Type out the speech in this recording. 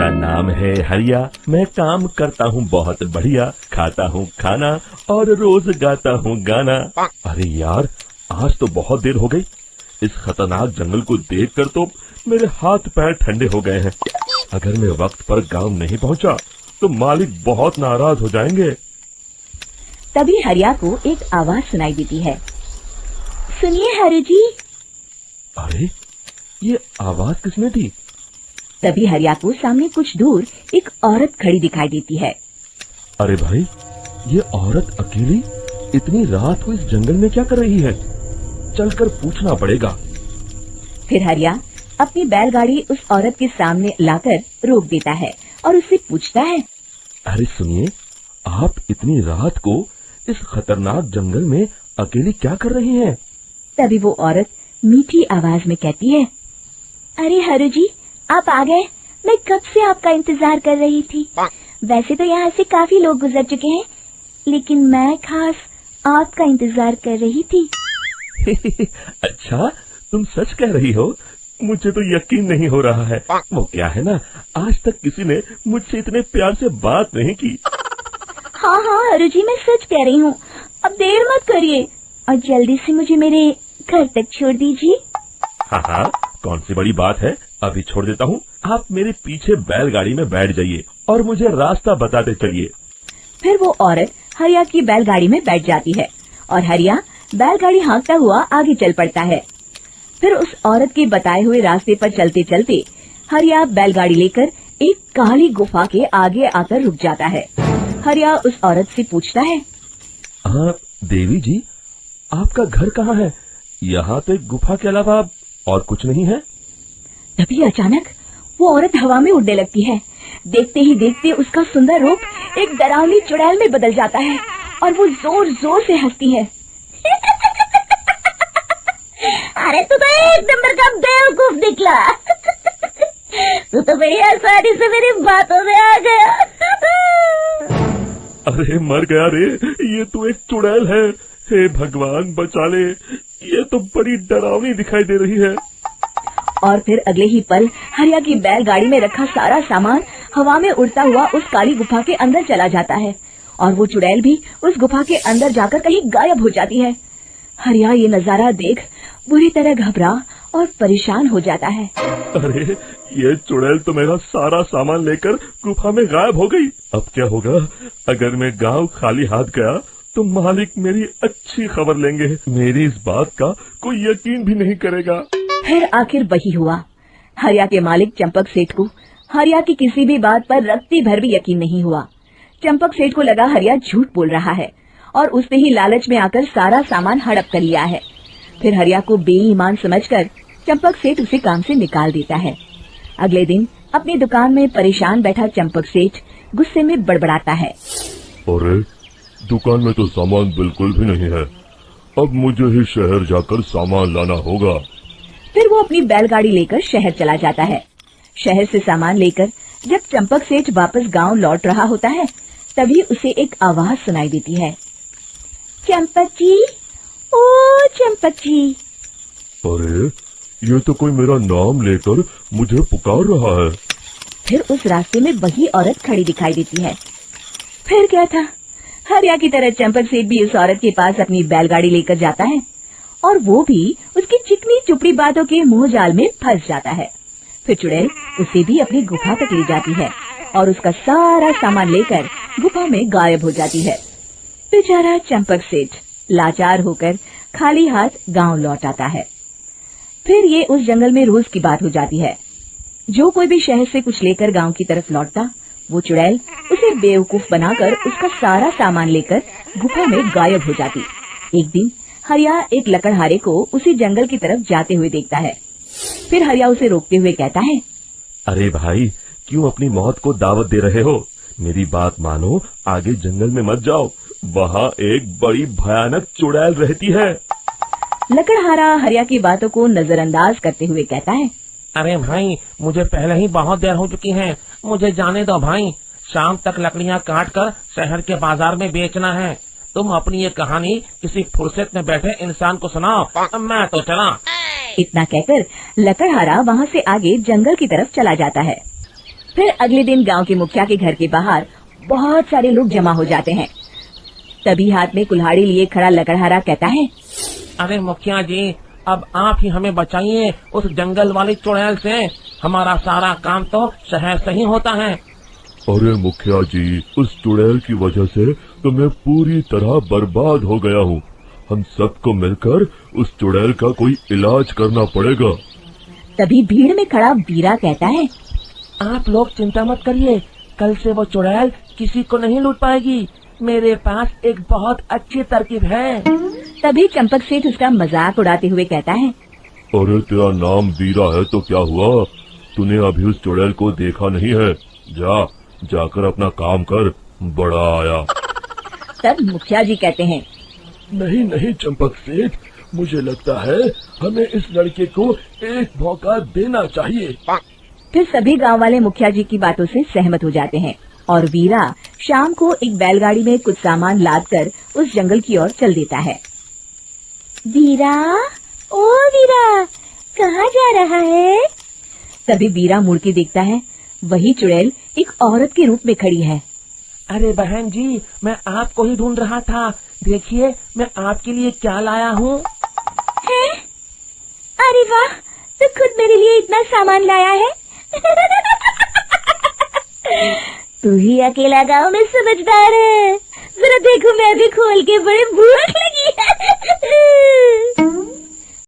मेरा नाम है हरिया, मैं काम करता हूँ बहुत बढ़िया, खाता हूँ खाना और रोज गाता हूँ गाना। अरे यार, आज तो बहुत देर हो गई। इस खतरनाक जंगल को देखकर तो मेरे हाथ पैर ठंडे हो गए हैं। अगर मैं वक्त पर गांव नहीं पहुंचा तो मालिक बहुत नाराज हो जाएंगे। तभी हरिया को एक आवाज सुनाई देती है। सुनिए हरु जी। अरे, ये आवाज किसने दी? तभी हरिया को सामने कुछ दूर एक औरत खड़ी दिखाई देती है। अरे भाई, ये औरत अकेली इतनी रात को इस जंगल में क्या कर रही है? चलकर पूछना पड़ेगा। फिर हरिया अपनी बैलगाड़ी उस औरत के सामने लाकर रोक देता है और उससे पूछता है। अरे सुनिए, आप इतनी रात को इस खतरनाक जंगल में अकेली क्या कर रही हैं? तभी वो औरत मीठी आवाज में कहती है, अरे हरु जी, आप आ गए। मैं कब से आपका इंतजार कर रही थी। वैसे तो यहाँ से काफी लोग गुजर चुके हैं, लेकिन मैं खास आपका इंतजार कर रही थी। अच्छा, तुम सच कह रही हो? मुझे तो यकीन नहीं हो रहा है। वो क्या है ना, आज तक किसी ने मुझसे इतने प्यार से बात नहीं की। हाँ हाँ हरु जी, मैं सच कह रही हूँ। अब देर मत करिए और जल्दी से मुझे मेरे घर तक छोड़ दीजिए। हाँ हाँ, कौन सी बड़ी बात है, अभी छोड़ देता हूँ। आप मेरे पीछे बैलगाड़ी में बैठ जाइए और मुझे रास्ता बताते चलिए। फिर वो औरत हरिया की बैलगाड़ी में बैठ जाती है और हरिया बैलगाड़ी हाँकता हुआ आगे चल पड़ता है। फिर उस औरत के बताए हुए रास्ते पर चलते चलते हरिया बैलगाड़ी लेकर एक काली गुफा के आगे आकर रुक जाता है। हरिया उस औरत से पूछता है, देवी जी, आपका घर कहाँ है? यहाँ तो एक गुफा के अलावा और कुछ नहीं है। तभी अचानक वो औरत हवा में उड़ने लगती है। देखते ही देखते उसका सुंदर रूप एक डरावनी चुड़ैल में बदल जाता है और वो जोर जोर से हंसती है। अरे तू तो एक नंबर का बेवकूफ निकला। तू तो बड़ी आसानी से मेरी बातों में आ गया। अरे मर गया रे, ये तो एक चुड़ैल है। हे भगवान बचा ले, ये तो बड़ी डरावनी दिखाई दे रही है। और फिर अगले ही पल हरिया की बैलगाड़ी में रखा सारा सामान हवा में उड़ता हुआ उस काली गुफा के अंदर चला जाता है और वो चुड़ैल भी उस गुफा के अंदर जाकर कहीं गायब हो जाती है। हरिया ये नजारा देख बुरी तरह घबरा और परेशान हो जाता है। अरे, ये चुड़ैल तो मेरा सारा सामान लेकर गुफा में गायब हो गई। अब क्या होगा? अगर मैं गांव खाली हाथ गया तो मालिक मेरी अच्छी खबर लेंगे। मेरी इस बात का कोई यकीन भी नहीं करेगा। फिर आखिर वही हुआ। हरिया के मालिक चंपक सेठ को हरिया की किसी भी बात पर रत्ती भर भी यकीन नहीं हुआ। चंपक सेठ को लगा हरिया झूठ बोल रहा है और उसने ही लालच में आकर सारा सामान हड़प कर लिया है। फिर हरिया को बेईमान समझकर चंपक सेठ उसे काम से निकाल देता है। अगले दिन अपनी दुकान में परेशान बैठा चंपक सेठ गुस्से में बड़बड़ाता है। अरे, दुकान में तो सामान बिल्कुल भी नहीं है। अब मुझे ही शहर जाकर सामान लाना होगा। फिर वो अपनी बैलगाड़ी लेकर शहर चला जाता है। शहर से सामान लेकर जब चंपक सेठ वापस गांव लौट रहा होता है, तभी उसे एक आवाज सुनाई देती है। चंपक जी, ओ चंपक जी। अरे, ये तो कोई मेरा नाम लेकर मुझे पुकार रहा है। फिर उस रास्ते में वही औरत खड़ी दिखाई देती है। फिर क्या था, हरिया की तरह चंपक सेठ भी उस औरत के पास अपनी बैलगाड़ी लेकर जाता है और वो भी उसकी चिकनी चुपड़ी बातों के मुंह जाल में फंस जाता है। फिर चुड़ैल उसे भी अपनी गुफा तक ले जाती है और उसका सारा सामान लेकर गुफा में गायब हो जाती है। बेचारा चंपक सेठ लाचार होकर खाली हाथ गांव लौट आता है। फिर ये उस जंगल में रोज की बात हो जाती है। जो कोई भी शहर से कुछ लेकर गांव की तरफ लौटता, वो चुड़ैल उसे बेवकूफ बनाकर उसका सारा सामान लेकर गुफा में गायब हो जाती। एक दिन हरिया एक लकड़हारे को उसी जंगल की तरफ जाते हुए देखता है। फिर हरिया उसे रोकते हुए कहता है, अरे भाई, क्यों अपनी मौत को दावत दे रहे हो? मेरी बात मानो, आगे जंगल में मत जाओ। वहाँ एक बड़ी भयानक चुड़ैल रहती है। लकड़हारा हरिया की बातों को नजरअंदाज करते हुए कहता है, अरे भाई, मुझे पहले ही बहुत देर हो चुकी है। मुझे जाने दो भाई। शाम तक लकड़ियाँ काट कर शहर के बाजार में बेचना है। तुम अपनी ये कहानी किसी फुर्सत में बैठे इंसान को सुनाओ। मैं तो चला। इतना कहकर लकड़हारा वहाँ से आगे जंगल की तरफ चला जाता है। फिर अगले दिन गांव के मुखिया के घर के बाहर बहुत सारे लोग जमा हो जाते हैं। तभी हाथ में कुल्हाड़ी लिए खड़ा लकड़हारा कहता है, अरे मुखिया जी, अब आप ही हमें बचाइए उस जंगल वाली चुड़ैल से। हमारा सारा काम तो शहर से ही होता है। अरे मुखिया जी, उस चुड़ैल की वजह से तो मैं पूरी तरह बर्बाद हो गया हूँ। हम सबको मिलकर उस चुड़ैल का कोई इलाज करना पड़ेगा। तभी भीड़ में खड़ा वीरा कहता है, आप लोग चिंता मत करिए, कल से वो चुड़ैल किसी को नहीं लूट पाएगी। मेरे पास एक बहुत अच्छी तरकीब है। तभी चंपक सेठ उसका मजाक उड़ाते हुए कहता है, अरे तेरा नाम वीरा है तो क्या हुआ? तूने अभी उस चुड़ैल को देखा नहीं है? जाकर अपना काम कर, बड़ा आया। तब मुखिया जी कहते हैं, नहीं चंपक सेठ, मुझे लगता है हमें इस लड़के को एक मौका देना चाहिए। फिर सभी गांव वाले मुखिया जी की बातों से सहमत हो जाते हैं और वीरा शाम को एक बैलगाड़ी में कुछ सामान लादकर उस जंगल की ओर चल देता है। वीरा, ओ वीरा, कहाँ जा रहा है? तभी वीरा मुड़ के देखता है, वही चुड़ैल एक औरत के रूप में खड़ी है। अरे बहन जी, मैं आपको ही ढूंढ रहा था। देखिए, मैं आपके लिए क्या लाया हूँ। अरे वाह, तू खुद मेरे लिए इतना सामान लाया है। तू ही अकेला गांव में समझदार है। जरा देखो, मैं भी खोल के बड़े भूख